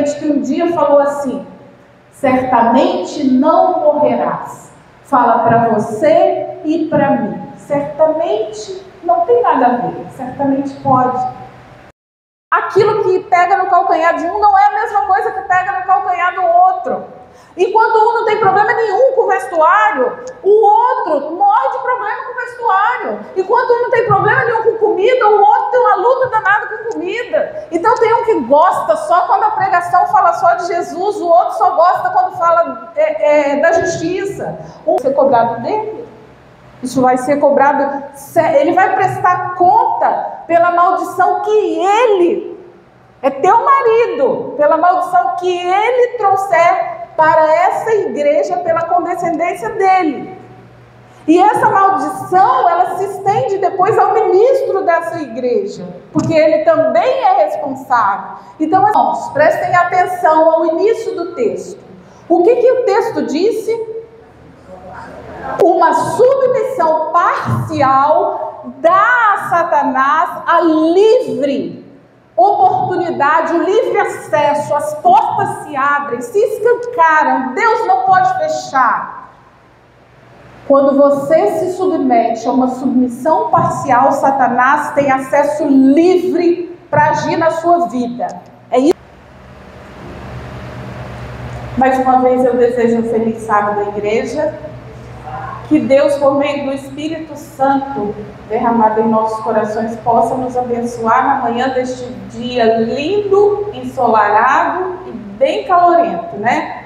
crente que um dia falou assim: certamente não morrerás. Fala para você e para mim. Certamente não tem nada a ver, certamente pode. Aquilo que pega no calcanhar de um não é a mesma coisa que pega no calcanhar do outro. Enquanto um não tem problema nenhum com o vestuário, o outro morre de problema com o vestuário. Enquanto um não tem problema nenhum com comida, o outro tem uma luta danada com comida. Então tem um que gosta só quando a pregação fala só de Jesus, o outro só gosta quando fala da justiça. Um vai ser cobrado dele. Isso vai ser cobrado, ele vai prestar conta pela maldição que ele, é teu marido, pela maldição que ele trouxer para essa igreja pela condescendência dele. E essa maldição, ela se estende depois ao ministro dessa igreja, porque ele também é responsável. Então, irmãos, prestem atenção ao início do texto. O que o texto disse? Uma submissão parcial dá a Satanás a livre oportunidade, o livre acesso, as portas se abrem, se escancaram, Deus não pode fechar. Quando você se submete a uma submissão parcial, Satanás tem acesso livre para agir na sua vida. É isso. Mais uma vez eu desejo um feliz sábado à igreja. Que Deus, por meio do Espírito Santo derramado em nossos corações, possa nos abençoar na manhã deste dia lindo, ensolarado e bem calorento, né?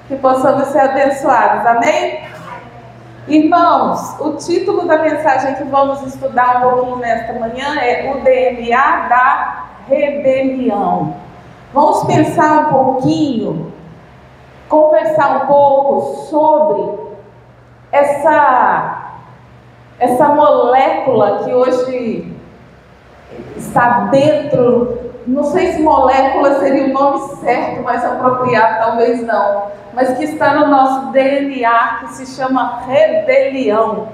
Que possamos ser abençoados, amém? Irmãos, o título da mensagem que vamos estudar um pouquinho nesta manhã é o DNA da rebelião. Vamos pensar um pouquinho, conversar um pouco sobre essa molécula que hoje está dentro, não sei se molécula seria o nome certo, mais apropriado, talvez não, mas que está no nosso DNA, que se chama rebelião.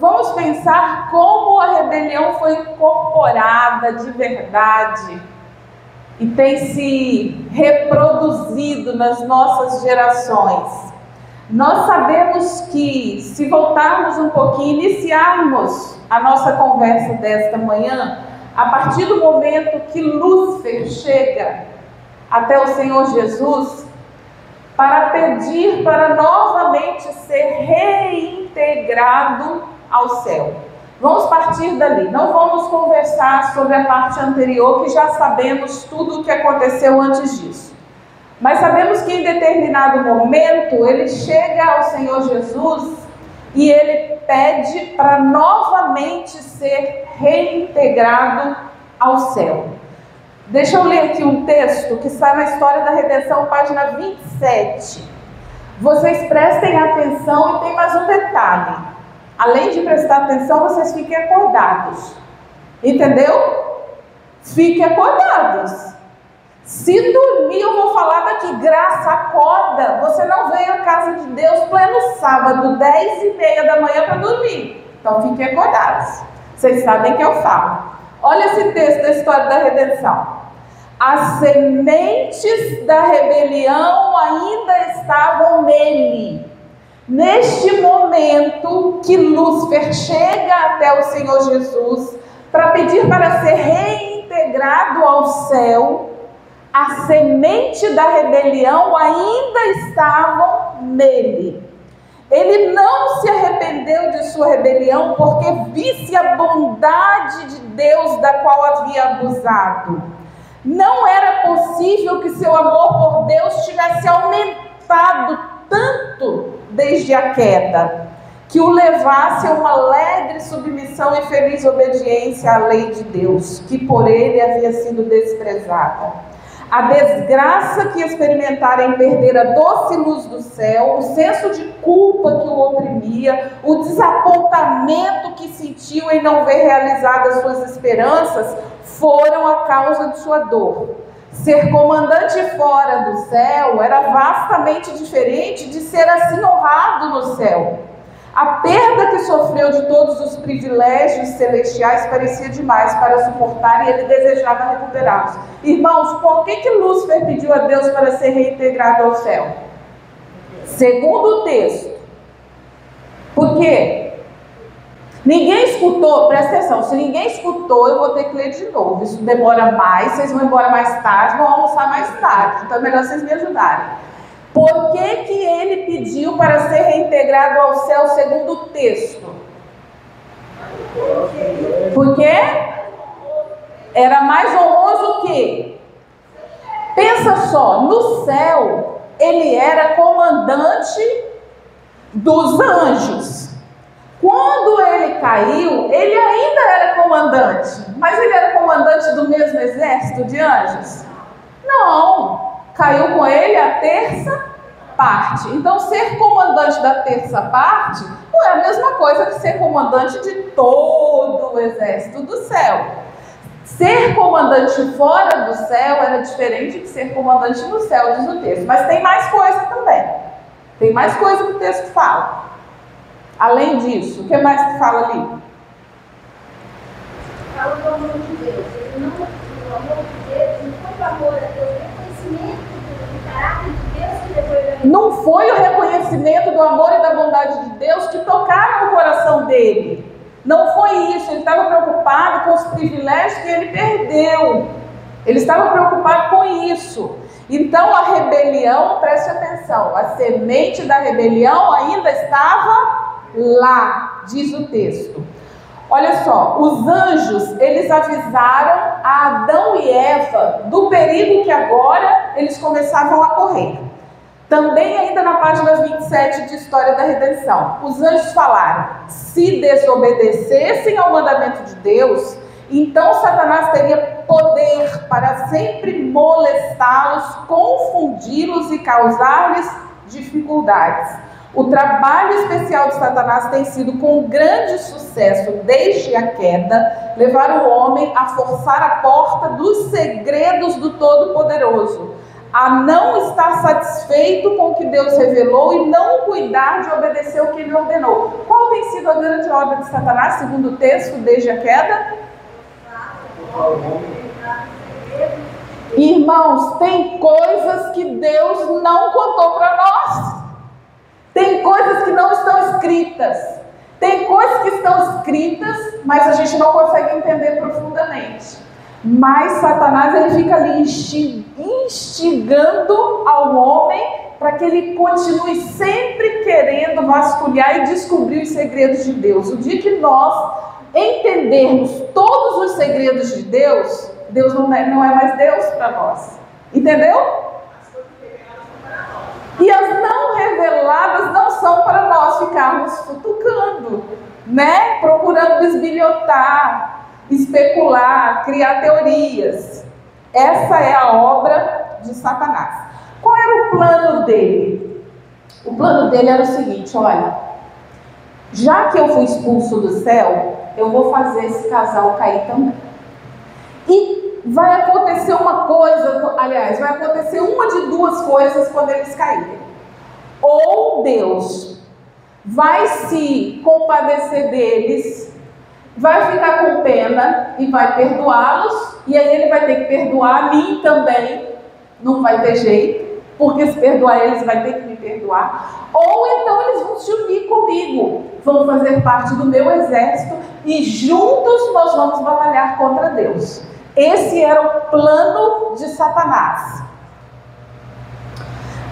Vamos pensar como a rebelião foi incorporada de verdade e tem se reproduzido nas nossas gerações. Nós sabemos que, se voltarmos um pouquinho, iniciarmos a nossa conversa desta manhã, a partir do momento que Lúcifer chega até o Senhor Jesus, para pedir para novamente ser reintegrado ao céu. Vamos partir dali, não vamos conversar sobre a parte anterior, que já sabemos tudo o que aconteceu antes disso. Mas sabemos que em determinado momento ele chega ao Senhor Jesus e ele pede para novamente ser reintegrado ao céu. Deixa eu ler aqui um texto que está na História da Redenção, página 27. Vocês prestem atenção e tem mais um detalhe. Além de prestar atenção, vocês fiquem acordados. Entendeu? Fiquem acordados. Se dormir, eu vou falar daqui, graça, acorda. Você não veio à casa de Deus pleno sábado, 10h30 da manhã para dormir. Então fiquem acordados. Vocês sabem que eu falo. Olha esse texto da História da Redenção. As sementes da rebelião ainda estavam nele. Neste momento que Lúcifer chega até o Senhor Jesus para pedir para ser reintegrado ao céu, a semente da rebelião ainda estava nele. Ele não se arrependeu de sua rebelião porque visse a bondade de Deus da qual havia abusado. Não era possível que seu amor por Deus tivesse aumentado tanto desde a queda, que o levasse a uma alegre submissão e feliz obediência à lei de Deus, que por ele havia sido desprezada. A desgraça que experimentara em perder a doce luz do céu, o senso de culpa que o oprimia, o desapontamento que sentiu em não ver realizadas suas esperanças, foram a causa de sua dor. Ser comandante fora do céu era vastamente diferente de ser assim honrado no céu. A perda que sofreu de todos os privilégios celestiais parecia demais para suportar e ele desejava recuperá-los. Irmãos, por que Lúcifer pediu a Deus para ser reintegrado ao céu? Segundo o texto. Por quê? Ninguém escutou, presta atenção, se ninguém escutou, eu vou ter que ler de novo. Isso demora mais, vocês vão embora mais tarde, vão almoçar mais tarde. Então é melhor vocês me ajudarem. Por que ele pediu para ser reintegrado ao céu segundo o texto? Porque era mais honroso o quê? Pensa só, no céu ele era comandante dos anjos. Quando ele caiu, ele ainda era comandante, mas ele era comandante do mesmo exército de anjos? Não. Caiu com ele a terça parte. Então, ser comandante da terça parte não é a mesma coisa que ser comandante de todo o exército do céu. Ser comandante fora do céu era diferente de ser comandante no céu, diz o texto. Mas tem mais coisa também. Tem mais coisa que o texto fala. Além disso, o que mais que fala ali? Fala do amor de Deus. Ele não, o amor de Deus, não foi o amor a Deus, do caráter de Deus que depois... Não foi o reconhecimento do amor e da bondade de Deus que tocaram o coração dele. Não foi isso. Ele estava preocupado com os privilégios que ele perdeu. Ele estava preocupado com isso. Então a rebelião, preste atenção, a semente da rebelião ainda estava lá, diz o texto. Olha só, os anjos, eles avisaram a Adão e Eva do perigo que agora eles começavam a correr. Também ainda na página 27 de História da Redenção, os anjos falaram, se desobedecessem ao mandamento de Deus, então Satanás teria poder para sempre molestá-los, confundi-los e causar-lhes dificuldades. O trabalho especial de Satanás tem sido com grande sucesso desde a queda, levar o homem a forçar a porta dos segredos do Todo-Poderoso, a não estar satisfeito com o que Deus revelou e não cuidar de obedecer o que Ele ordenou. Qual tem sido a grande obra de Satanás, segundo o texto, desde a queda? Irmãos, tem coisas que Deus não contou para nós. Tem coisas que não estão escritas. Tem coisas que estão escritas, mas a gente não consegue entender profundamente. Mas Satanás, ele fica ali instigando ao homem para que ele continue sempre querendo vasculhar e descobrir os segredos de Deus. O dia que nós entendermos todos os segredos de Deus, Deus não é mais Deus para nós. Entendeu? E as não reveladas não são para nós ficarmos futucando, né? Procurando bisbilhotar, especular, criar teorias. Essa é a obra de Satanás. Qual era o plano dele? O plano dele era o seguinte, olha, já que eu fui expulso do céu, eu vou fazer esse casal cair também. E vai acontecer uma coisa, aliás, vai acontecer uma de duas coisas quando eles caírem. Ou Deus vai se compadecer deles, vai ficar com pena e vai perdoá-los, e aí ele vai ter que perdoar a mim também, não vai ter jeito, porque se perdoar eles vai ter que me perdoar. Ou então eles vão se unir comigo, vão fazer parte do meu exército e juntos nós vamos batalhar contra Deus. Esse era o plano de Satanás.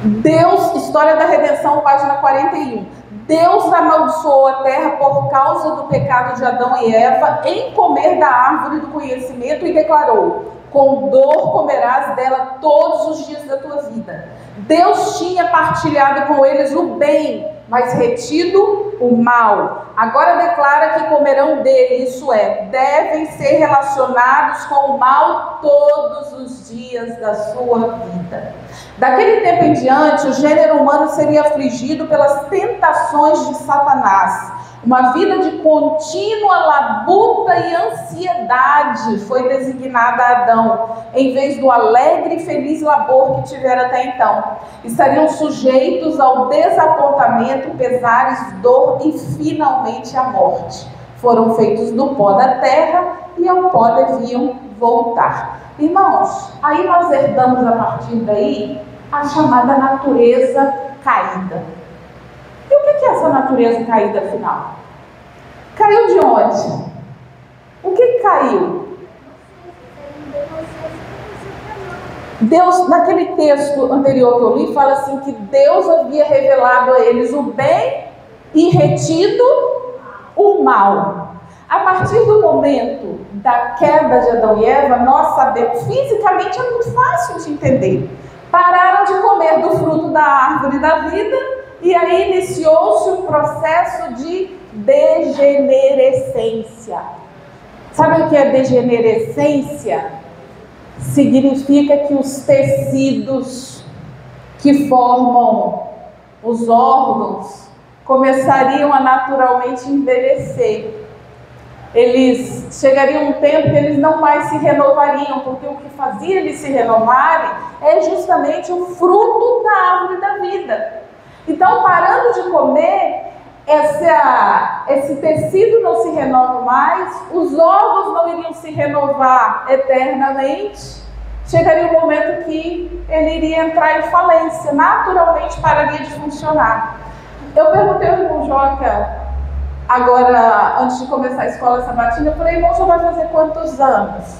Deus, História da Redenção, página 41. Deus amaldiçoou a terra por causa do pecado de Adão e Eva em comer da árvore do conhecimento e declarou: com dor comerás dela todos os dias da tua vida. Deus tinha partilhado com eles o bem, mas retido o mal. Agora declara que comerão dele, isso é, devem ser relacionados com o mal todos os dias da sua vida. Daquele tempo em diante, o gênero humano seria afligido pelas tentações de Satanás. Uma vida de contínua labuta e ansiedade foi designada a Adão, em vez do alegre e feliz labor que tivera até então. Estariam sujeitos ao desapontamento, pesares, dor e finalmente à morte. Foram feitos do pó da terra e ao pó deviam voltar. Irmãos, aí nós herdamos a partir daí a chamada natureza caída. E o que é essa natureza caída, afinal? Caiu de onde? O que caiu? Deus, naquele texto anterior que eu li, fala assim que Deus havia revelado a eles o bem e retido o mal. A partir do momento da queda de Adão e Eva, nós sabemos, fisicamente é muito fácil de entender. Pararam de comer do fruto da árvore da vida e aí iniciou-se o processo de degenerescência. Sabe o que é degenerescência? Significa que os tecidos que formam os órgãos começariam a naturalmente envelhecer. Eles chegariam um tempo que eles não mais se renovariam, porque o que fazia eles se renovarem é justamente o fruto da árvore da vida. Então, parando de comer, esse tecido não se renova mais, os órgãos não iriam se renovar eternamente, chegaria um momento que ele iria entrar em falência, naturalmente pararia de funcionar. Eu perguntei ao irmão Joca, agora, antes de começar a escola sabatina, eu falei, irmão, você vai fazer quantos anos?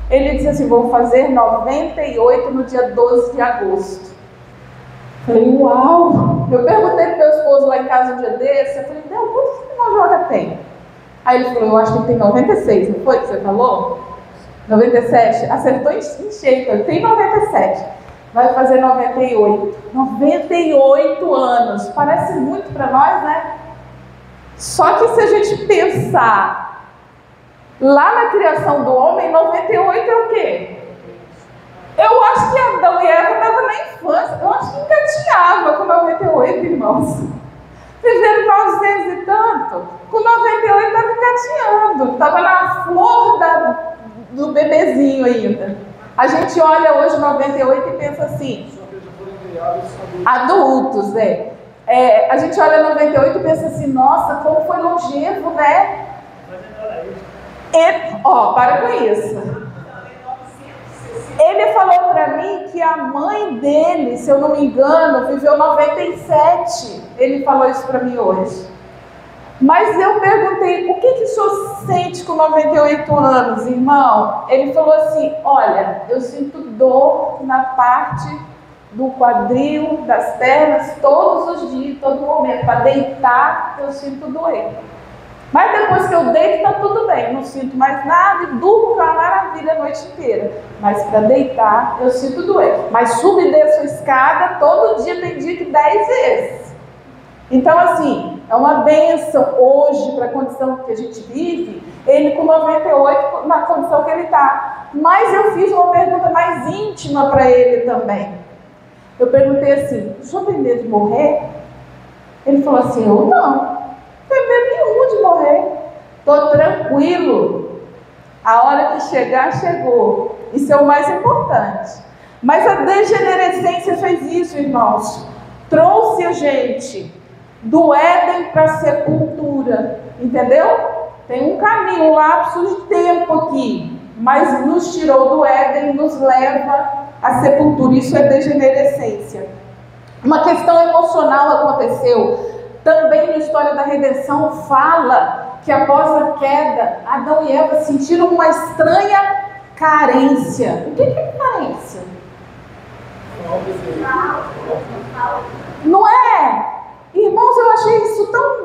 Ele disse assim, vou fazer 98 no dia 12 de agosto. Eu falei, uau! Eu perguntei para o meu esposo lá em casa um dia desse, eu falei, Deus, quantos que o irmão Joca tem? Aí ele falou, eu acho que ele tem 96, não foi que você falou? 97? Acertou em cheio, ele tem 97. Vai fazer 98. 98 anos. Parece muito para nós, né? Só que se a gente pensar lá na criação do homem, 98 é o quê? Eu acho que Adão e Eva estavam na infância. Eu acho que engatinhava com 98, irmãos. Viveram 900 e tanto. Com 98 estava engatinhando. Estava na flor do bebezinho ainda. A gente olha hoje 98 e pensa assim, adultos, a gente olha 98 e pensa assim, nossa, como foi longevo, né? Para com isso. Ele falou para mim que a mãe dele, se eu não me engano, viveu 97. Ele falou isso para mim hoje. Mas eu perguntei, o que o senhor sente com 98 anos, irmão? Ele falou assim, olha, eu sinto dor na parte do quadril, das pernas, todos os dias, todo momento. Para deitar, eu sinto doer. Mas depois que eu deito, está tudo bem. Não sinto mais nada e durmo com uma maravilha a noite inteira. Mas para deitar, eu sinto doer. Mas subo e desço a escada, todo dia, tem dia que 10 vezes. Então, assim, é uma bênção hoje para a condição que a gente vive, ele com 98 na condição que ele está. Mas eu fiz uma pergunta mais íntima para ele também. Eu perguntei assim, o senhor tem medo de morrer? Ele falou assim, eu não. Não tenho medo nenhum de morrer. Estou tranquilo. A hora que chegar, chegou. Isso é o mais importante. Mas a degenerescência fez isso, irmãos. Trouxe a gente do Éden para a sepultura, entendeu? Tem um caminho, um lapso de tempo aqui, mas nos tirou do Éden, nos leva à sepultura. Isso é degenerescência. Uma questão emocional aconteceu. Também na história da redenção fala que após a queda, Adão e Eva sentiram uma estranha carência. O que é carência? Não é? Irmãos, eu achei isso tão,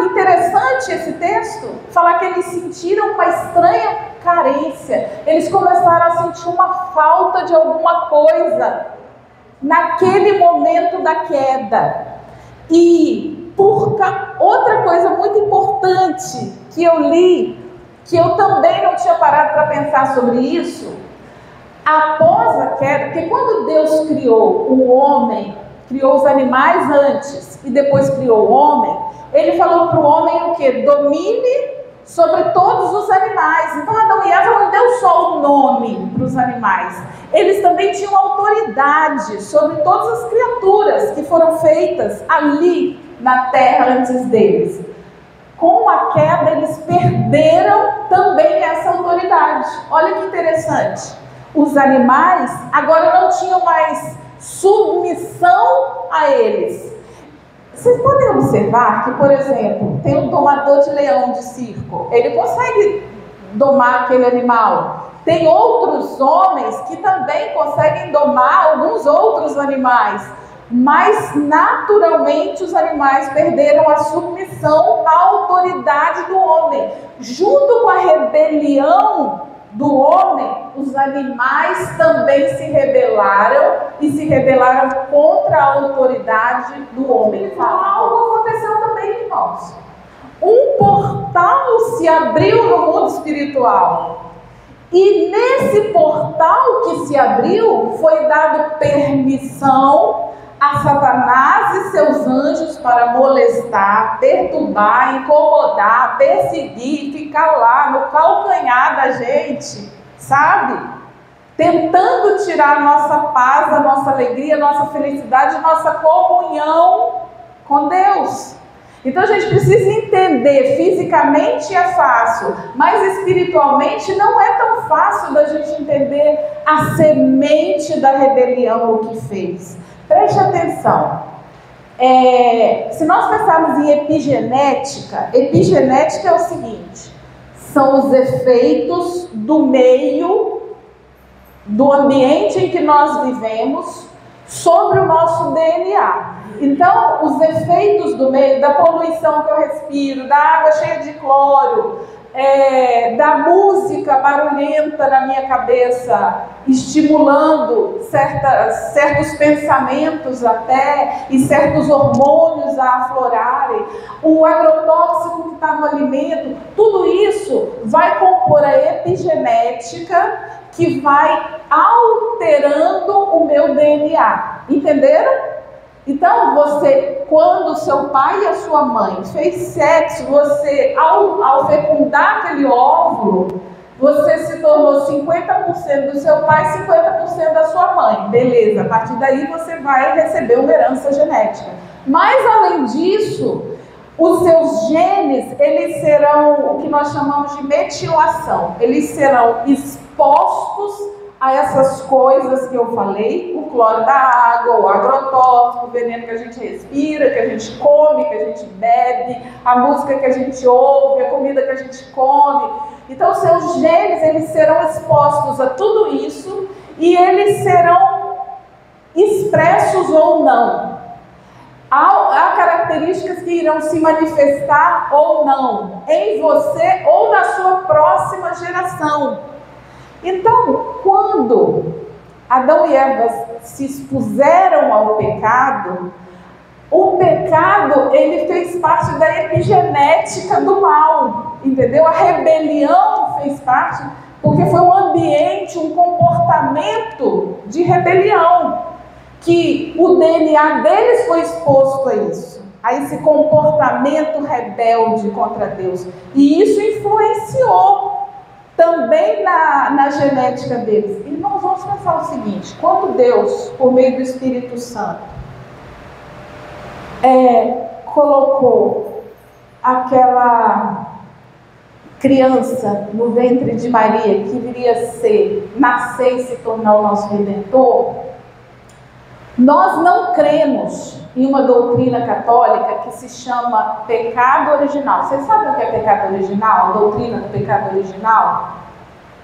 interessante esse texto. Falar que eles sentiram uma estranha carência. Eles começaram a sentir uma falta de alguma coisa naquele momento da queda. E outra coisa muito importante que eu li, que eu também não tinha parado para pensar sobre isso, após a queda, porque quando Deus criou o homem, criou os animais antes e depois criou o homem, ele falou para o homem o quê? Domine sobre todos os animais. Então Adão e Eva não deu só o nome para os animais, eles também tinham autoridade sobre todas as criaturas que foram feitas ali na terra antes deles. Com a queda eles perderam também essa autoridade. Olha que interessante, os animais agora não tinham mais submissão a eles. Vocês podem observar que, por exemplo, tem um domador de leão de circo, ele consegue domar aquele animal. Tem outros homens que também conseguem domar alguns outros animais, mas naturalmente os animais perderam a submissão à autoridade do homem. Junto com a rebelião do homem, os animais também se rebelaram e se rebelaram contra a autoridade do homem. Algo aconteceu também, irmãos. Um portal se abriu no mundo espiritual. E nesse portal que se abriu, foi dado permissão a Satanás e seus anjos para molestar, perturbar, incomodar, perseguir, ficar lá no calcanhar da gente, sabe? Tentando tirar a nossa paz, a nossa alegria, a nossa felicidade, a nossa comunhão com Deus. Então a gente precisa entender, fisicamente é fácil, mas espiritualmente não é tão fácil da gente entender a semente da rebelião, o que fez. Preste atenção, se nós pensarmos em epigenética é o seguinte, são os efeitos do meio, do ambiente em que nós vivemos, sobre o nosso DNA. Então, os efeitos do meio, da poluição que eu respiro, da água cheia de cloro, da música barulhenta na minha cabeça, estimulando certos pensamentos até, e certos hormônios a aflorarem, o agrotóxico que está no alimento, tudo isso vai compor a epigenética que vai alterando o meu DNA. Entenderam? Então, quando seu pai e a sua mãe fez sexo, você, ao fecundar aquele óvulo, você se tornou 50% do seu pai, 50% da sua mãe. Beleza, a partir daí você vai receber uma herança genética. Mas, além disso, os seus genes, eles serão o que nós chamamos de metilação. Eles serão expostos a essas coisas que eu falei, o cloro da água, o agrotóxico, o veneno que a gente respira, que a gente come, que a gente bebe, a música que a gente ouve, a comida que a gente come. Então, os seus genes, eles serão expostos a tudo isso e eles serão expressos ou não. Há características que irão se manifestar ou não em você ou na sua próxima geração. Então, quando Adão e Eva se expuseram ao pecado, o pecado, ele fez parte da epigenética do mal, entendeu? A rebelião fez parte, porque foi um ambiente, um comportamento de rebelião, que o DNA deles foi exposto a isso, a esse comportamento rebelde contra Deus, e isso influenciou também na genética deles. Irmãos, vamos pensar o seguinte, quando Deus, por meio do Espírito Santo, colocou aquela criança no ventre de Maria, que viria nascer e se tornar o nosso Redentor, nós não cremos em uma doutrina católica que se chama pecado original. Vocês sabem o que é pecado original? A doutrina do pecado original?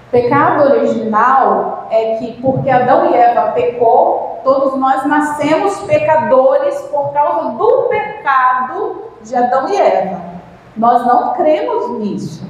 Pecado original é que, porque Adão e Eva pecou, todos nós nascemos pecadores por causa do pecado de Adão e Eva. Nós não cremos nisso,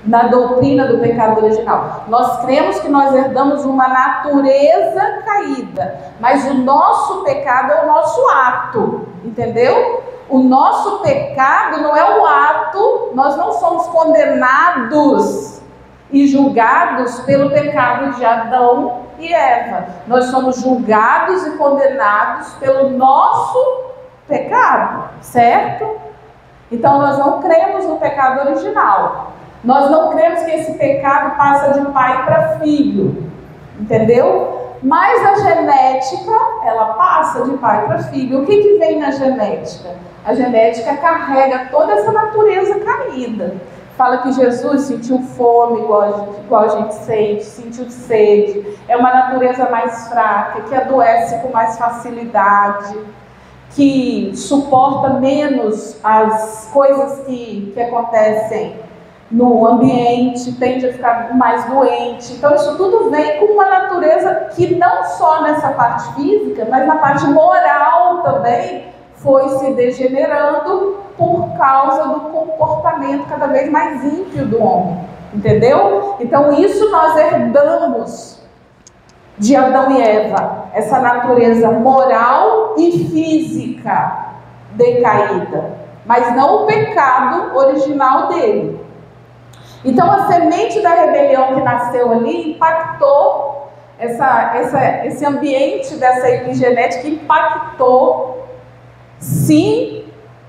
na doutrina do pecado original. Nós cremos que nós herdamos uma natureza caída, mas o nosso pecado é o nosso ato, entendeu? O nosso pecado não é o ato, nós não somos condenados e julgados pelo pecado de Adão e Eva. Nós somos julgados e condenados pelo nosso pecado, certo? Então nós não cremos no pecado original. Nós não cremos que esse pecado passa de pai para filho, entendeu? Mas a genética, ela passa de pai para filho. O que vem na genética? A genética carrega toda essa natureza caída. Fala que Jesus sentiu fome igual a gente sente, sentiu sede. É uma natureza mais fraca, que adoece com mais facilidade, que suporta menos as coisas que acontecem no ambiente, tende a ficar mais doente. Então isso tudo vem com uma natureza que não só nessa parte física, mas na parte moral também foi se degenerando por causa do comportamento cada vez mais ímpio do homem, entendeu? Então isso nós herdamos de Adão e Eva, essa natureza moral e física decaída, mas não o pecado original dele. Então a semente da rebelião que nasceu ali impactou esse ambiente dessa epigenética, impactou sim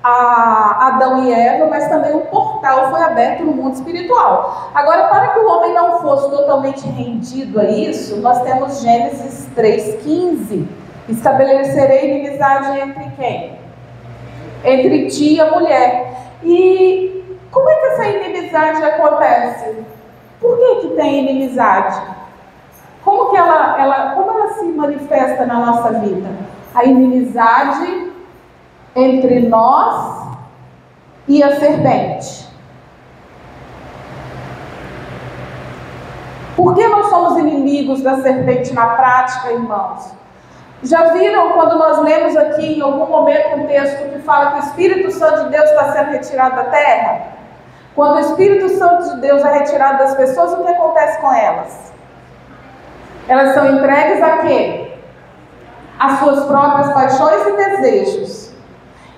a Adão e Eva, mas também um portal foi aberto no mundo espiritual. Agora, para que o homem não fosse totalmente rendido a isso, nós temos Gênesis 3,15. Estabelecerei inimizade entre quem? Entre ti e a mulher. E como é que essa inimizade acontece? Por que tem inimizade? Como ela se manifesta na nossa vida? A inimizade entre nós e a serpente. Por que nós somos inimigos da serpente na prática, irmãos? Já viram quando nós lemos aqui em algum momento um texto que fala que o Espírito Santo de Deus está sendo retirado da terra? Quando o Espírito Santo de Deus é retirado das pessoas, o que acontece com elas? Elas são entregues a quê? Às suas próprias paixões e desejos.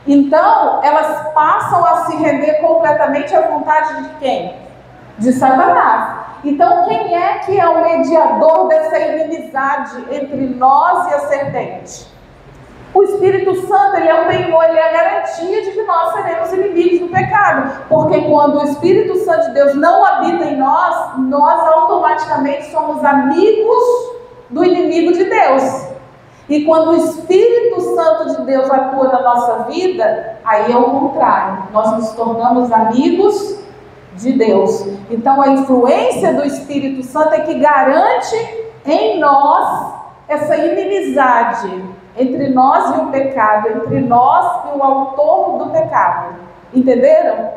Então, elas passam a se render completamente à vontade de quem? De Satanás. Então, quem é que é o mediador dessa inimizade entre nós e a serpente? O Espírito Santo, ele é o penhor, ele é a garantia de que nós seremos inimigos do pecado. Porque quando o Espírito Santo de Deus não habita em nós, nós automaticamente somos amigos do inimigo de Deus. E quando o Espírito Santo de Deus atua na nossa vida, aí é o contrário. Nós nos tornamos amigos de Deus. Então a influência do Espírito Santo é que garante em nós essa inimizade entre nós e o pecado, entre nós e o autor do pecado. Entenderam?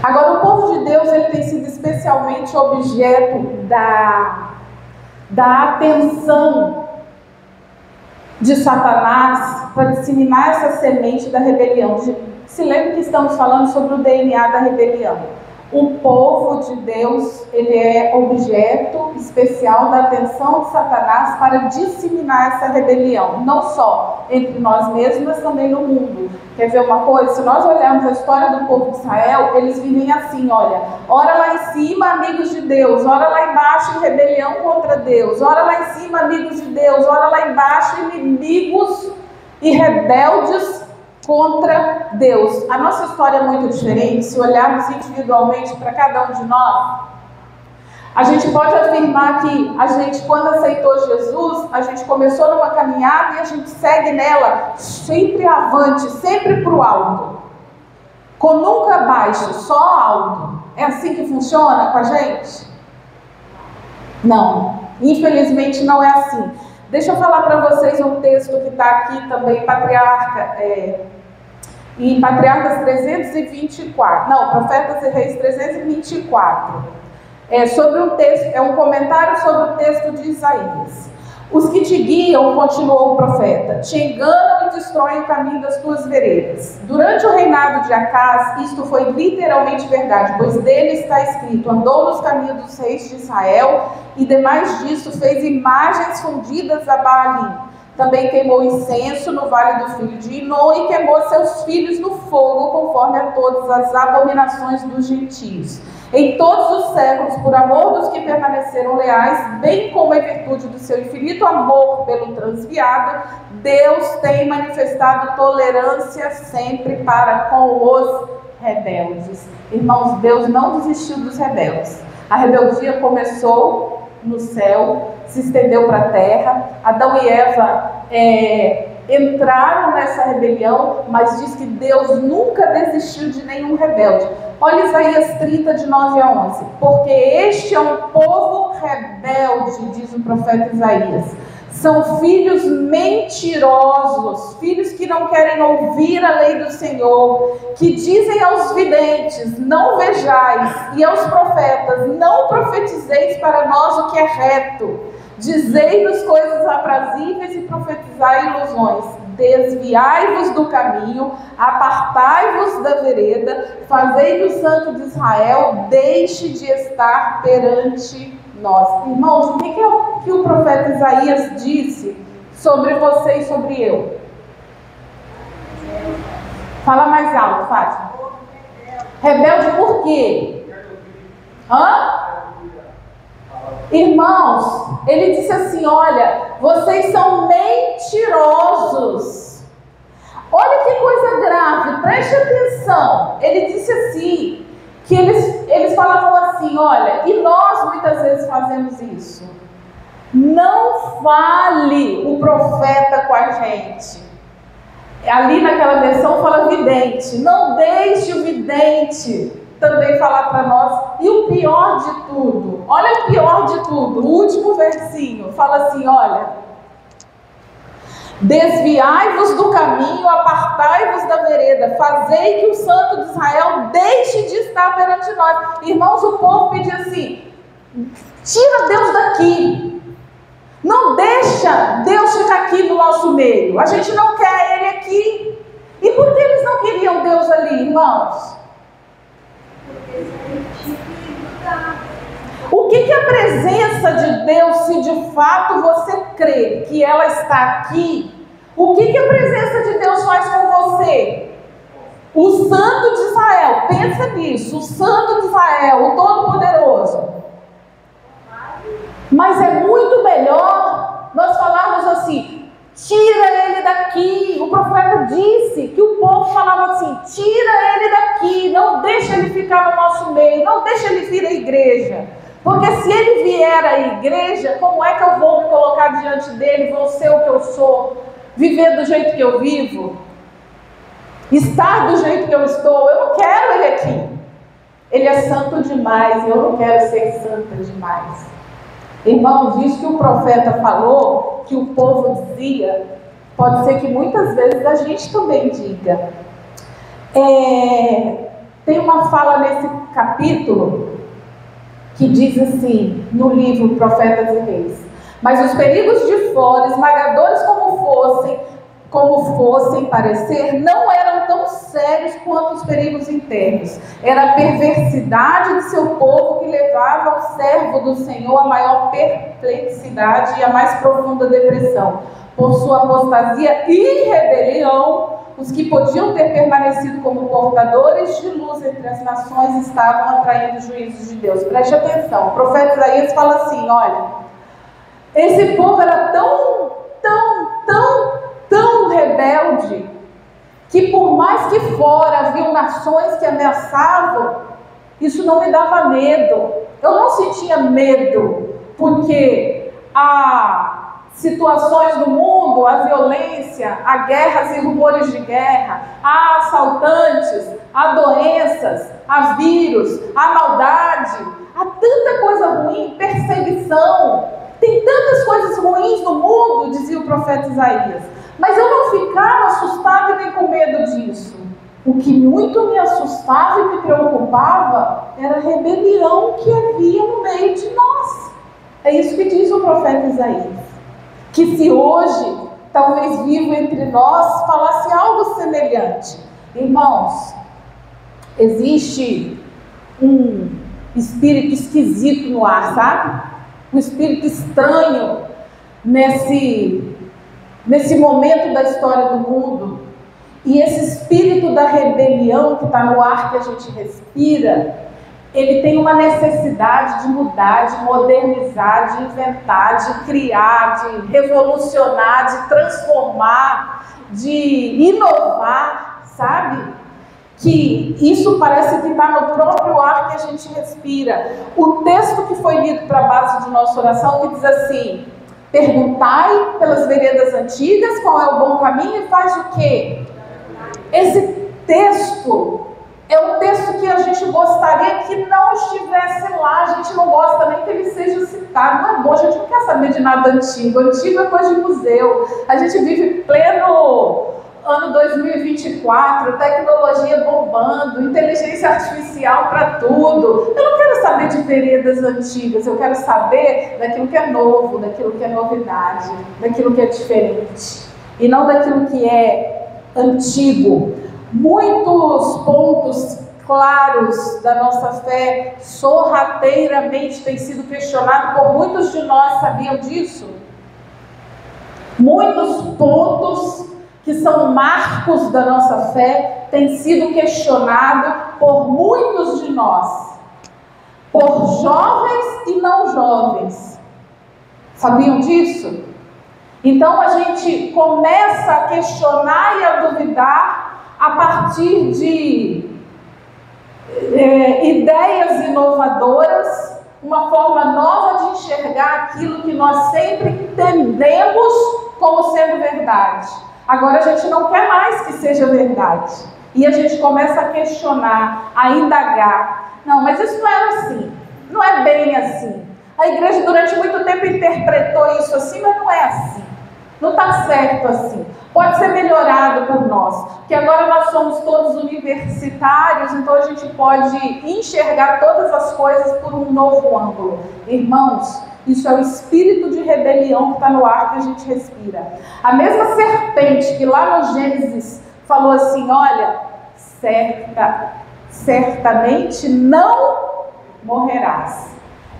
Agora, o povo de Deus, ele tem sido especialmente objeto da atenção de Satanás para disseminar essa semente da rebelião. Se lembra que estamos falando sobre o DNA da rebelião. O povo de Deus, ele é objeto especial da atenção de Satanás para disseminar essa rebelião, não só entre nós mesmos, mas também no mundo. Quer ver uma coisa? Se nós olharmos a história do povo de Israel, eles vivem assim, olha, ora lá em cima, amigos de Deus, ora lá embaixo, em rebelião contra Deus, ora lá em cima, amigos de Deus, ora lá embaixo, inimigos e rebeldes contra Deus. A nossa história é muito diferente. Se olharmos individualmente para cada um de nós, a gente pode afirmar que a gente, quando aceitou Jesus, a gente começou numa caminhada e a gente segue nela sempre avante, sempre para o alto, com nunca baixo, só alto. É assim que funciona com a gente? Não, infelizmente não é assim. Deixa eu falar para vocês um texto que está aqui também, em Patriarcas 324, não, Profetas e Reis 324, sobre um texto, é um comentário sobre o texto de Isaías. Os que te guiam, continuou o profeta, te enganam e destroem o caminho das tuas veredas. Durante o reinado de Acaz, isto foi literalmente verdade, pois dele está escrito, andou nos caminhos dos reis de Israel, e demais disso fez imagens fundidas a Baalim. Também queimou incenso no vale do filho de Inom e queimou seus filhos no fogo, conforme a todas as abominações dos gentios. Em todos os séculos, por amor dos que permaneceram leais, bem como em virtude do seu infinito amor pelo transviado, Deus tem manifestado tolerância sempre para com os rebeldes. Irmãos, Deus não desistiu dos rebeldes. A rebeldia começou no céu, se estendeu para a terra. Adão e Eva entraram nessa rebelião, mas diz que Deus nunca desistiu de nenhum rebelde. Olha Isaías 30, de 9 a 11. Porque este é um povo rebelde, diz o profeta Isaías. São filhos mentirosos, filhos que não querem ouvir a lei do Senhor, que dizem aos videntes, não vejais, e aos profetas, não profetizeis para nós o que é reto. Dizei-nos coisas aprazíveis e profetizai ilusões. Desviai-vos do caminho, apartai-vos da vereda, fazei que o Santo de Israel deixe de estar perante nós. Irmãos, o que é o que o profeta Isaías disse sobre você e sobre eu? Fala mais alto, Fátima. Rebelde por quê? Irmãos, ele disse assim, olha, vocês são mentirosos. Olha que coisa grave, preste atenção. Ele disse assim, que eles falavam assim, olha, e nós muitas vezes fazemos isso. Não fale o profeta com a gente. Ali naquela versão fala vidente. Não deixe o vidente também falar para nós. E o pior de tudo, olha o pior de tudo, o último versinho, fala assim, olha, desviai-vos do caminho, apartai-vos da vereda, fazei que o Santo de Israel deixe de estar perante nós. Irmãos, o povo pedia assim, tira Deus daqui, não deixa Deus ficar aqui no nosso meio, a gente não quer Ele aqui. E por que eles não queriam Deus ali, irmãos? O que é a presença de Deus, se de fato você crê que ela está aqui? O que a presença de Deus faz com você? O Santo de Israel, pensa nisso, o Santo de Israel, o Todo-Poderoso. Mas é muito melhor nós falarmos assim, tira ele daqui. O profeta disse que o povo falava assim, tira ele daqui, não deixa ele ficar no nosso meio, não deixa ele vir à igreja. Porque se ele vier à igreja, como é que eu vou me colocar diante dele, vou ser o que eu sou, viver do jeito que eu vivo, estar do jeito que eu estou? Eu não quero ele aqui. Ele é santo demais, eu não quero ser santa demais. Irmãos, isso que o profeta falou, que o povo dizia, pode ser que muitas vezes a gente também diga. Tem uma fala nesse capítulo que diz assim, no livro Profetas e Reis: mas os perigos de fora, esmagadores como fossem parecer, não eram tão sérios quanto os perigos internos. Era a perversidade de seu povo que levava ao servo do Senhor a maior perplexidade e a mais profunda depressão. Por sua apostasia e rebelião, os que podiam ter permanecido como portadores de luz entre as nações estavam atraindo juízos de Deus. Preste atenção, o profeta Isaías fala assim, olha, esse povo era tão rebelde, que por mais que fora haviam nações que ameaçavam, isso não me dava medo. Eu não sentia medo, porque há situações no mundo, a violência, há guerras e rumores de guerra, há assaltantes, há doenças, há vírus, há maldade, há tanta coisa ruim, perseguição, tem tantas coisas ruins no mundo, dizia o profeta Isaías. Mas eu não ficava assustado e nem com medo disso. O que muito me assustava e me preocupava era a rebelião que havia no meio de nós. É isso que diz o profeta Isaías. Que se hoje, talvez vivo entre nós, falasse algo semelhante. Irmãos, existe um espírito esquisito no ar, sabe? Um espírito estranho nesse momento da história do mundo. E esse espírito da rebelião que está no ar que a gente respira, ele tem uma necessidade de mudar, de modernizar, de inventar, de criar, de revolucionar, de transformar, de inovar, sabe? Que isso parece que está no próprio ar que a gente respira. O texto que foi lido para a base de nossa oração, que diz assim: perguntai pelas veredas antigas qual é o bom caminho e faz o quê? Esse texto é um texto que a gente gostaria que não estivesse lá. A gente não gosta nem que ele seja citado. Não é bom, a gente não quer saber de nada antigo. Antigo é coisa de museu. A gente vive pleno ano 2024, tecnologia bombando, inteligência artificial para tudo. Eu não quero saber de veredas antigas, eu quero saber daquilo que é novo, daquilo que é novidade, daquilo que é diferente, e não daquilo que é antigo. Muitos pontos claros da nossa fé sorrateiramente têm sido questionados por muitos de nós, sabiam disso? Muitos pontos que são marcos da nossa fé, tem sido questionado por muitos de nós, por jovens e não jovens. Sabiam disso? Então a gente começa a questionar e a duvidar a partir de ideias inovadoras, uma forma nova de enxergar aquilo que nós sempre entendemos como sendo verdade. Agora a gente não quer mais que seja verdade. E a gente começa a questionar, a indagar. Não, mas isso não era assim. Não é bem assim. A igreja durante muito tempo interpretou isso assim, mas não é assim. Não está certo assim. Pode ser melhorado por nós. Porque agora nós somos todos universitários, então a gente pode enxergar todas as coisas por um novo ângulo. Irmãos, isso é o espírito de rebelião que está no ar que a gente respira. A mesma serpente que lá no Gênesis falou assim: olha, certamente não morrerás.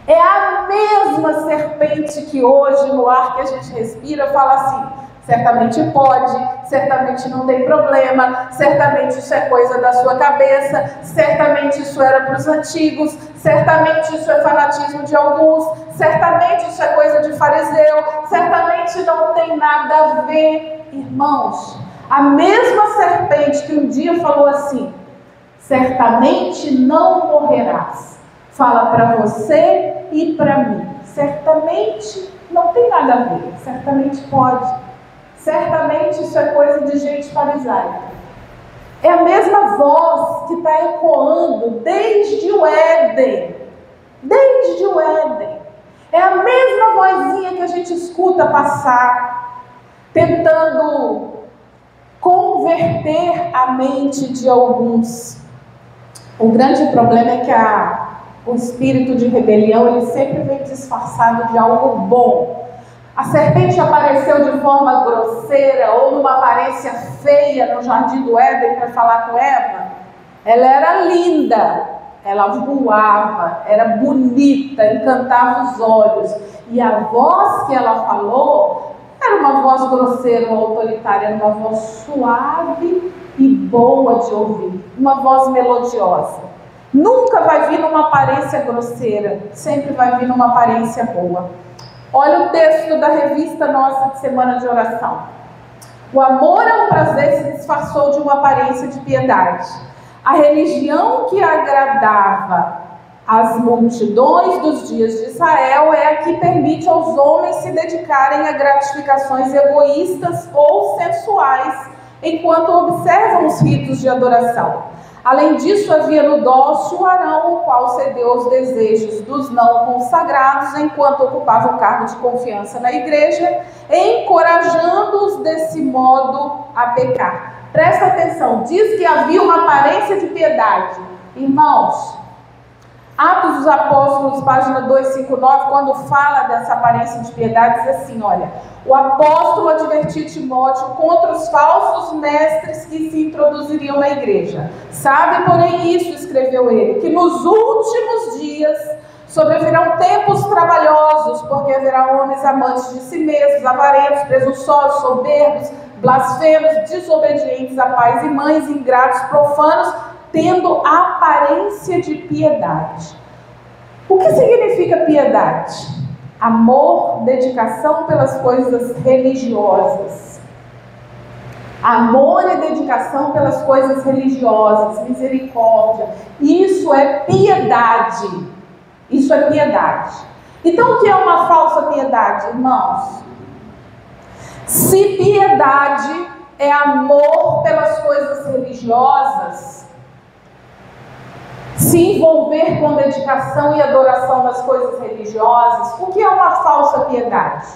É a mesma serpente que hoje no ar que a gente respira fala assim: certamente pode, certamente não tem problema, certamente isso é coisa da sua cabeça, certamente isso era para os antigos, certamente isso é fanatismo de alguns, certamente isso é coisa de fariseu, certamente não tem nada a ver. Irmãos, a mesma serpente que um dia falou assim: certamente não morrerás, fala para você e para mim: certamente não tem nada a ver, certamente pode. Certamente isso é coisa de gente farisaica. É a mesma voz que está ecoando desde o Éden. Desde o Éden. É a mesma vozinha que a gente escuta passar, tentando converter a mente de alguns. O grande problema é que o espírito de rebelião, ele sempre vem disfarçado de algo bom. A serpente apareceu de forma grosseira ou numa aparência feia no jardim do Éden para falar com Eva. Ela era linda, ela voava, era bonita, encantava os olhos. E a voz que ela falou era uma voz grosseira ou autoritária, era uma voz suave e boa de ouvir, uma voz melodiosa. Nunca vai vir numa aparência grosseira, sempre vai vir numa aparência boa. Olha o texto da revista nossa de Semana de Oração. O amor ao prazer se disfarçou de uma aparência de piedade. A religião que agradava as multidões dos dias de Israel é a que permite aos homens se dedicarem a gratificações egoístas ou sensuais, enquanto observam os ritos de adoração. Além disso, havia no dócil Arão, o qual cedeu aos desejos dos não consagrados, enquanto ocupava o cargo de confiança na igreja, encorajando-os desse modo a pecar. Presta atenção, diz que havia uma aparência de piedade. Irmãos, Atos dos Apóstolos, página 259, quando fala dessa aparência de piedade, diz assim, olha: o apóstolo advertiu Timóteo contra os falsos mestres que se introduziriam na igreja. Sabe, porém, isso, escreveu ele, que nos últimos dias sobrevirão tempos trabalhosos, porque haverá homens amantes de si mesmos, avarentos, presunçosos, soberbos, blasfemos, desobedientes a pais e mães, ingratos, profanos, tendo a aparência de piedade. O que significa piedade? Amor, dedicação pelas coisas religiosas. Amor e dedicação pelas coisas religiosas, misericórdia. Isso é piedade. Isso é piedade. Então, o que é uma falsa piedade, irmãos? Se piedade é amor pelas coisas religiosas, se envolver com dedicação e adoração nas coisas religiosas, o que é uma falsa piedade?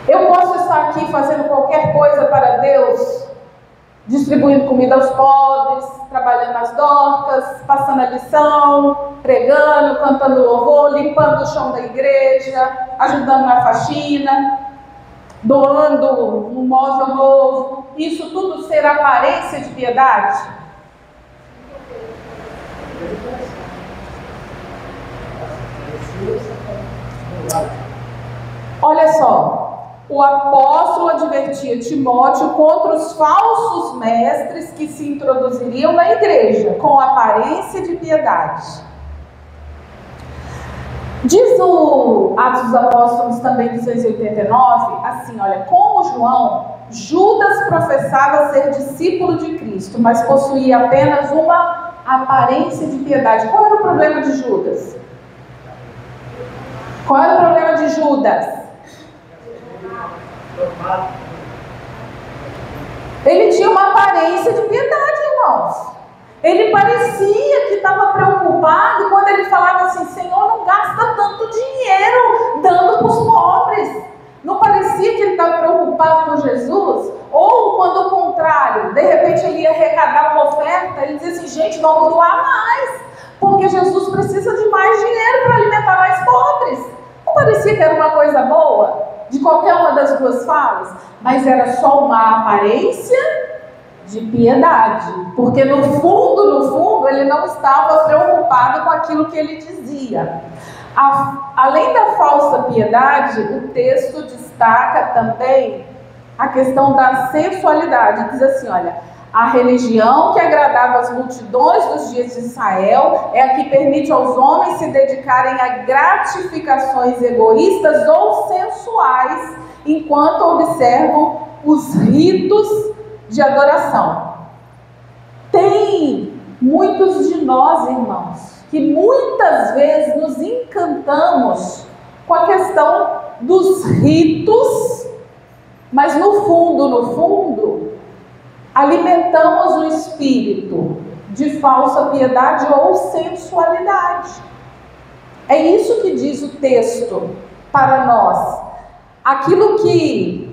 Eu posso estar aqui fazendo qualquer coisa para Deus, distribuindo comida aos pobres, trabalhando nas docas, passando a lição, pregando, cantando louvor, limpando o chão da igreja, ajudando na faxina, doando um móvel novo. Isso tudo ser aparência de piedade? Olha só, o apóstolo advertia Timóteo contra os falsos mestres que se introduziriam na igreja com aparência de piedade. Diz o Atos dos Apóstolos também 289, assim, olha, como João, Judas professava ser discípulo de Cristo, mas possuía apenas uma aparência de piedade. Qual era o problema de Judas? Qual era o problema de Judas? Ele tinha uma aparência de piedade, irmãos. Ele parecia que estava preocupado, e quando ele falava assim, Senhor, não gasta tanto dinheiro dando para os pobres. Não parecia que ele estava preocupado com Jesus? Ou quando o contrário, de repente ele ia arrecadar uma oferta, ele dizia assim, gente, vamos doar mais, porque Jesus precisa de mais dinheiro para alimentar mais pobres. Não parecia que era uma coisa boa? De qualquer uma das duas falas, mas era só uma aparência de piedade, porque no fundo, ele não estava preocupado com aquilo que ele dizia. Além da falsa piedade, o texto destaca também a questão da sensualidade. Diz assim, olha, a religião que agradava as multidões dos dias de Israel é a que permite aos homens se dedicarem a gratificações egoístas ou sensuais, enquanto observam os ritos de adoração. Tem muitos de nós, irmãos, que muitas vezes nos encantamos com a questão dos ritos, mas no fundo, alimentamos o espírito de falsa piedade ou sensualidade. É isso que diz o texto para nós. Aquilo que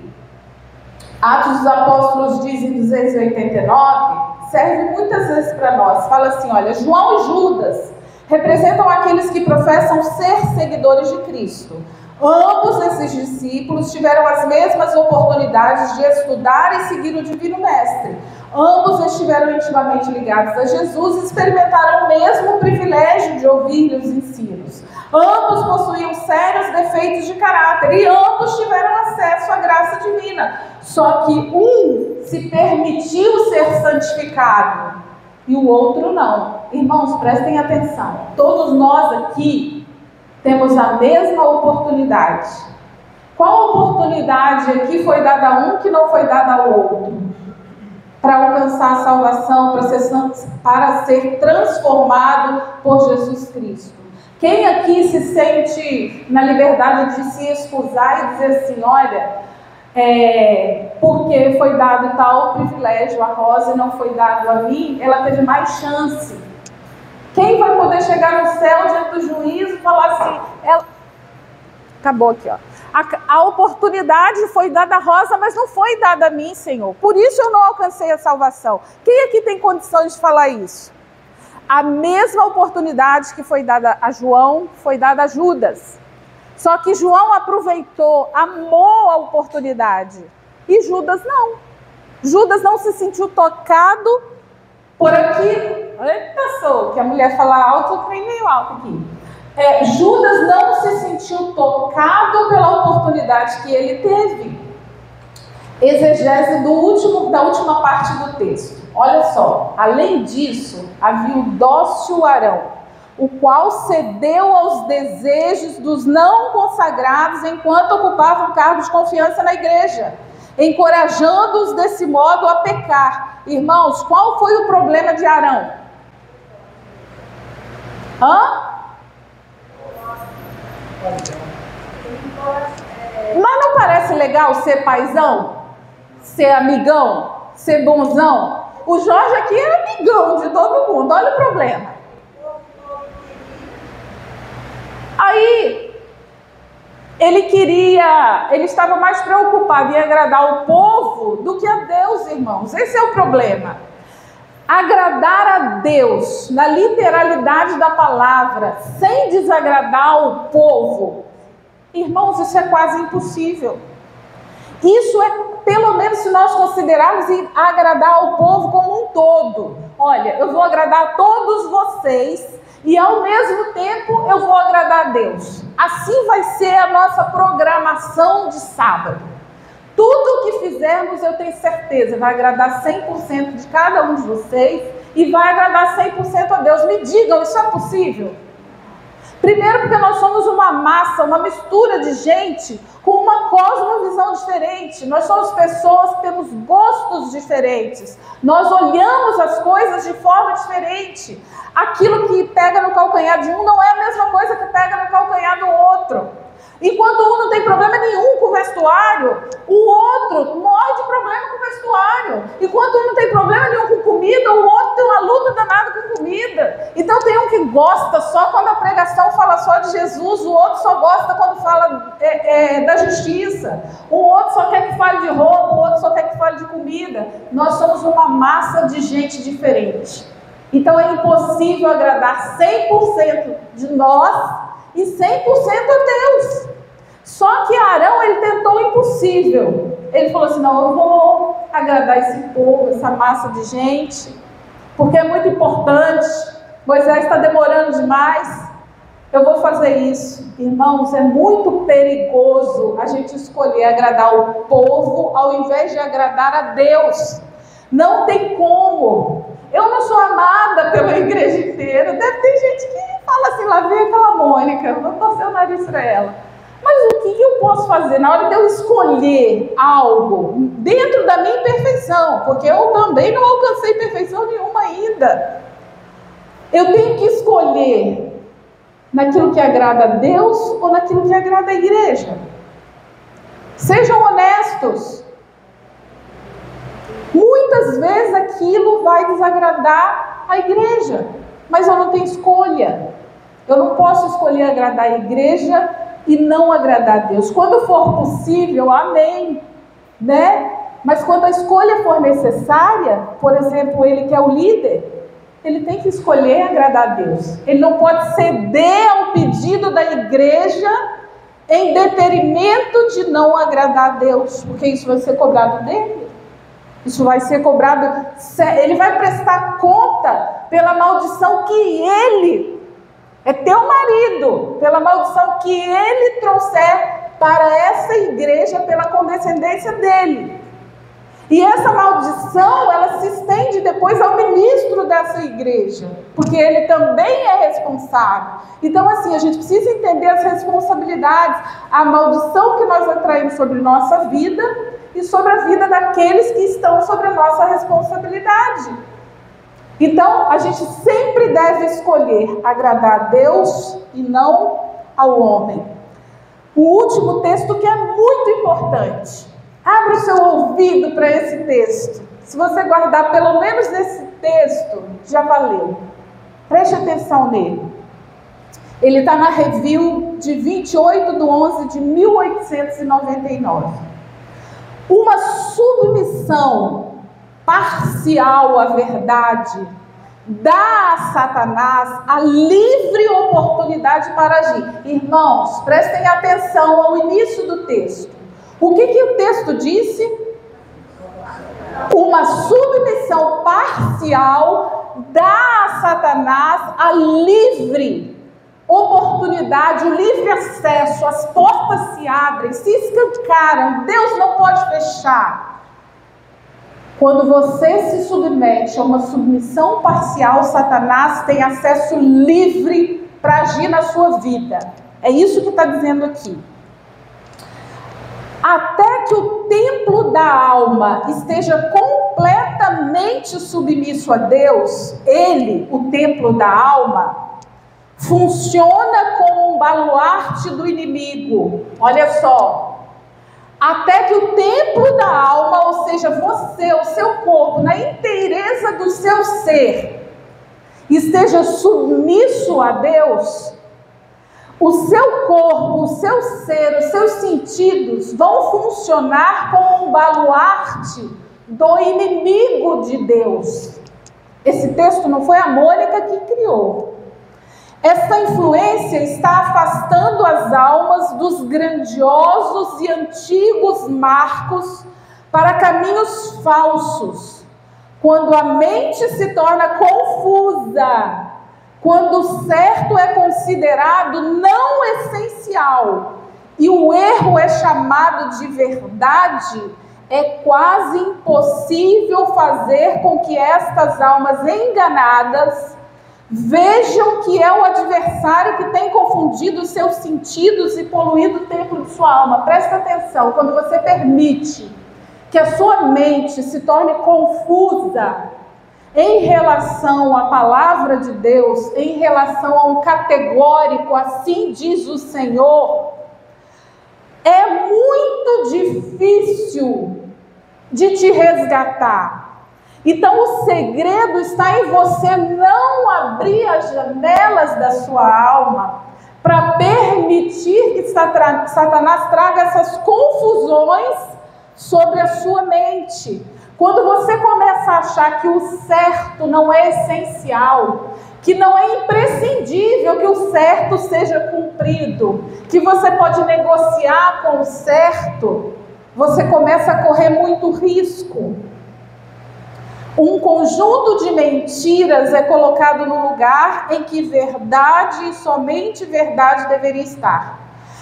Atos dos Apóstolos diz em 289, serve muitas vezes para nós. Fala assim, olha, João e Judas representam aqueles que professam ser seguidores de Cristo. Ambos esses discípulos tiveram as mesmas oportunidades de estudar e seguir o Divino Mestre. Ambos estiveram intimamente ligados a Jesus e experimentaram o mesmo privilégio de ouvir-lhe os ensinos. Ambos possuíam sérios defeitos de caráter e ambos tiveram acesso à graça divina. Só que um se permitiu ser santificado e o outro não. Irmãos, prestem atenção. Todos nós aqui temos a mesma oportunidade. Qual oportunidade aqui foi dada a um que não foi dada ao outro? Para alcançar a salvação, para ser transformado por Jesus Cristo. Quem aqui se sente na liberdade de se excusar e dizer assim, olha, porque foi dado tal privilégio a Rosa e não foi dado a mim, ela teve mais chance. Quem vai poder chegar no céu diante do juízo e falar assim, acabou aqui, ó. A oportunidade foi dada a Rosa, mas não foi dada a mim, Senhor. Por isso eu não alcancei a salvação. Quem aqui tem condições de falar isso? A mesma oportunidade que foi dada a João, foi dada a Judas. Só que João aproveitou, amou a oportunidade. E Judas não. Judas não se sentiu tocado por aquilo. Eita, sou, que a mulher fala alto, eu trem meio alto aqui. Judas não se sentiu tocado pela oportunidade que ele teve. Exegese da última parte do texto. Olha só, além disso, havia o dócil Arão, o qual cedeu aos desejos dos não consagrados enquanto ocupavam cargo de confiança na igreja, encorajando-os desse modo a pecar. Irmãos, qual foi o problema de Arão? Mas não parece legal ser paizão? Ser amigão? Ser bonzão? O Jorge aqui é amigão de todo mundo, olha o problema. Aí, ele estava mais preocupado em agradar o povo do que a Deus, irmãos. Esse é o problema. Agradar a Deus, na literalidade da palavra, sem desagradar o povo, irmãos, isso é quase impossível. Isso é, pelo menos, se nós considerarmos agradar o povo como um todo. Olha, eu vou agradar a todos vocês e, ao mesmo tempo, eu vou agradar a Deus. Assim vai ser a nossa programação de sábado. Tudo que fizermos, eu tenho certeza, vai agradar 100% de cada um de vocês e vai agradar 100% a Deus. Me digam, isso é possível? Primeiro porque nós somos uma massa, uma mistura de gente com uma cosmovisão diferente. Nós somos pessoas que temos gostos diferentes. Nós olhamos as coisas de forma diferente. Aquilo que pega no calcanhar de um não é a mesma coisa que pega no calcanhar do outro. Enquanto um não tem problema nenhum com o vestuário, o outro morre de problema com o vestuário. Enquanto um não tem problema nenhum com comida, o outro tem uma luta danada com comida. Então tem um que gosta só quando a pregação fala só de Jesus, o outro só gosta quando fala da justiça, o outro só quer que fale de roubo, o outro só quer que fale de comida. Nós somos uma massa de gente diferente. Então é impossível agradar 100% de nós e 100% a Deus. Só que Arão, ele tentou o impossível. Ele falou assim, não, eu vou agradar esse povo, essa massa de gente, porque é muito importante. Moisés está demorando demais. Eu vou fazer isso. Irmãos, é muito perigoso a gente escolher agradar o povo ao invés de agradar a Deus. Não tem como. Eu não sou amada pela igreja inteira. Deve ter gente que fala assim, lá vem aquela Mônica, vou torcer o nariz para ela. Mas o que eu posso fazer na hora de eu escolher algo dentro da minha imperfeição? Porque eu também não alcancei perfeição nenhuma ainda. Eu tenho que escolher naquilo que agrada a Deus ou naquilo que agrada a igreja. Sejam honestos. Muitas vezes aquilo vai desagradar a igreja, mas eu não tenho escolha. Eu não posso escolher agradar a igreja e não agradar a Deus. Quando for possível, amém, né? Mas quando a escolha for necessária, por exemplo, ele que é o líder, ele tem que escolher agradar a Deus. Ele não pode ceder ao pedido da igreja em detrimento de não agradar a Deus, porque isso vai ser cobrado dele. Isso vai ser cobrado, ele vai prestar conta pela maldição que ele, é teu marido, pela maldição que ele trouxer para essa igreja pela condescendência dele. E essa maldição, ela se estende depois ao ministro dessa igreja, porque ele também é responsável. Então assim, a gente precisa entender as responsabilidades, a maldição que nós atraímos sobre nossa vida e sobre a vida daqueles que estão sobre a nossa responsabilidade. Então, a gente sempre deve escolher agradar a Deus e não ao homem. O último texto que é muito importante. Abra o seu ouvido para esse texto. Se você guardar pelo menos nesse texto, já valeu. Preste atenção nele. Ele está na review de 28/11/1899. Uma submissão parcial à verdade dá a Satanás a livre oportunidade para agir. Irmãos, prestem atenção ao início do texto. O que o texto disse? Uma submissão parcial dá a Satanás a livre oportunidade, o livre acesso, as portas se abrem, se escancaram, Deus não pode fechar. Quando você se submete a uma submissão parcial, Satanás tem acesso livre para agir na sua vida. É isso que está dizendo aqui. Até que o templo da alma esteja completamente submisso a Deus, ele, o templo da alma, funciona como um baluarte do inimigo. Olha só. Até que o templo da alma, ou seja, você, o seu corpo, na inteireza do seu ser, esteja submisso a Deus, o seu corpo, o seu ser, os seus sentidos vão funcionar como um baluarte do inimigo de Deus. Esse texto não foi a Mônica que criou. Essa influência está afastando as almas dos grandiosos e antigos marcos para caminhos falsos. Quando a mente se torna confusa, quando o certo é considerado não essencial e o erro é chamado de verdade, é quase impossível fazer com que estas almas enganadas vejam que é o adversário que tem confundido os seus sentidos e poluído o templo de sua alma. Presta atenção, quando você permite que a sua mente se torne confusa em relação à palavra de Deus, em relação a um categórico, assim diz o Senhor, é muito difícil de te resgatar. Então o segredo está em você não abrir as janelas da sua alma para permitir que Satanás traga essas confusões sobre a sua mente. Quando você começa a achar que o certo não é essencial, que não é imprescindível que o certo seja cumprido, que você pode negociar com o certo, você começa a correr muito risco. Um conjunto de mentiras é colocado no lugar em que verdade e somente verdade deveria estar.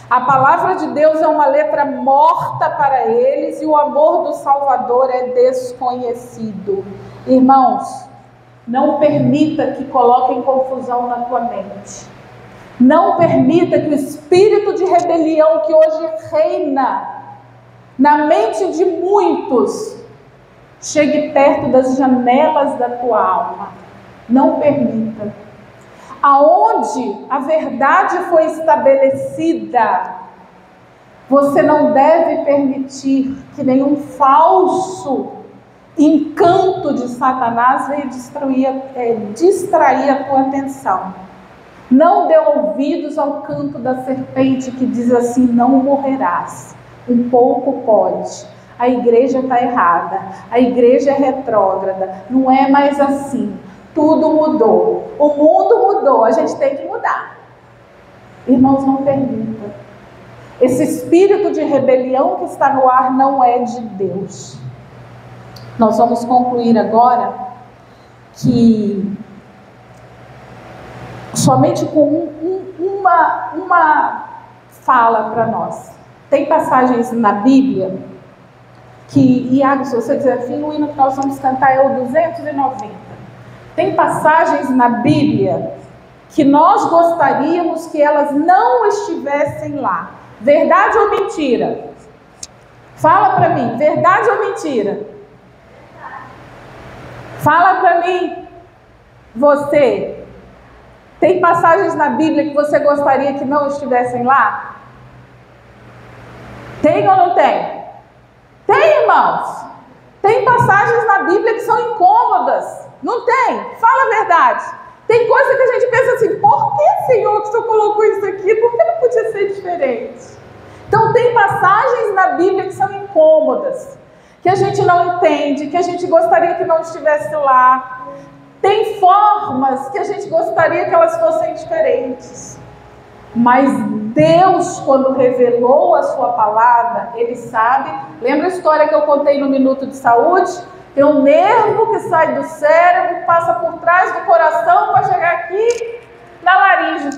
A palavra de Deus é uma letra morta para eles e o amor do Salvador é desconhecido. Irmãos, não permita que coloquem confusão na tua mente. Não permita que o espírito de rebelião que hoje reina na mente de muitos chegue perto das janelas da tua alma. Não permita. Aonde a verdade foi estabelecida, você não deve permitir que nenhum falso encanto de Satanás venha distrair a tua atenção. Não dê ouvidos ao canto da serpente que diz assim: não morrerás. Um pouco pode. A igreja está errada, a igreja é retrógrada, não é mais assim, tudo mudou, o mundo mudou, a gente tem que mudar. Irmãos, não permita. Esse espírito de rebelião que está no ar não é de Deus. Nós vamos concluir agora que somente com uma fala para nós. Tem passagens na Bíblia que, Iago, se você quiser vir, o hino que nós vamos cantar é o 290. Tem passagens na Bíblia que nós gostaríamos que elas não estivessem lá. Verdade ou mentira? Fala para mim, verdade ou mentira? Fala para mim, você. Tem passagens na Bíblia que você gostaria que não estivessem lá? Tem ou não tem? Tem, irmãos. Tem passagens na Bíblia que são incômodas. Não tem? Fala a verdade. Tem coisa que a gente pensa assim: por que, Senhor, que o Senhor colocou isso aqui? Por que não podia ser diferente? Então tem passagens na Bíblia que são incômodas, que a gente não entende, que a gente gostaria que não estivesse lá. Tem formas que a gente gostaria que elas fossem diferentes. Mas Deus, quando revelou a sua palavra, Ele sabe. Lembra a história que eu contei no Minuto de Saúde? Tem um nervo que sai do cérebro, passa por trás do coração para chegar aqui na laringe.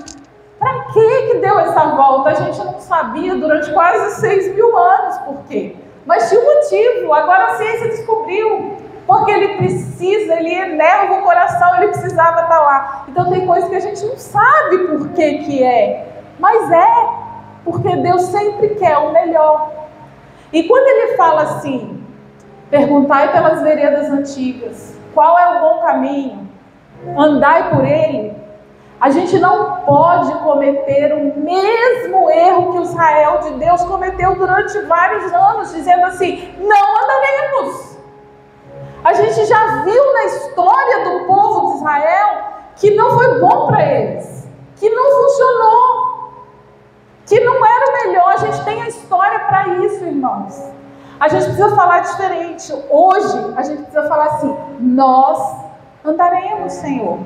Para que deu essa volta? A gente não sabia durante quase 6.000 anos por quê. Mas tinha um motivo, agora a ciência descobriu. Porque ele precisa, ele enerva o coração, ele precisava estar lá. Então tem coisas que a gente não sabe por que é. Mas é, porque Deus sempre quer o melhor. E quando ele fala assim, perguntai pelas veredas antigas, qual é o bom caminho? Andai por ele. A gente não pode cometer o mesmo erro que o Israel de Deus cometeu durante vários anos, dizendo assim, não andaremos. A gente já viu na história do povo de Israel que não foi bom para eles, que não funcionou, que não era o melhor. A gente tem a história para isso, irmãos. A gente precisa falar diferente. Hoje, a gente precisa falar assim, nós andaremos, Senhor.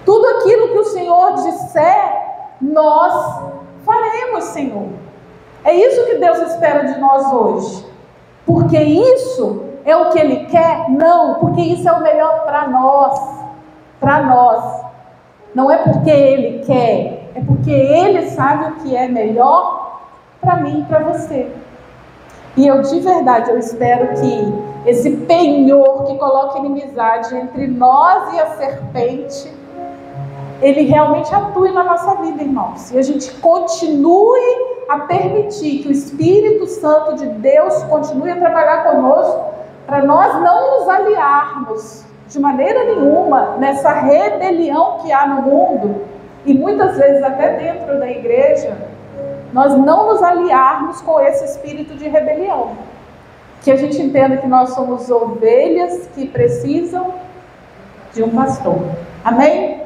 Tudo aquilo que o Senhor disser, nós faremos, Senhor. É isso que Deus espera de nós hoje. Porque isso é o que Ele quer? Não, porque isso é o melhor para nós. Para nós. Não é porque Ele quer, é porque Ele sabe o que é melhor para mim e para você. E eu de verdade, eu espero que esse penhor que coloca inimizade entre nós e a serpente, ele realmente atue na nossa vida, irmãos. E a gente continue a permitir que o Espírito Santo de Deus continue a trabalhar conosco, para nós não nos aliarmos de maneira nenhuma nessa rebelião que há no mundo, e muitas vezes até dentro da igreja, nós não nos aliarmos com esse espírito de rebelião. Que a gente entenda que nós somos ovelhas que precisam de um pastor. Amém?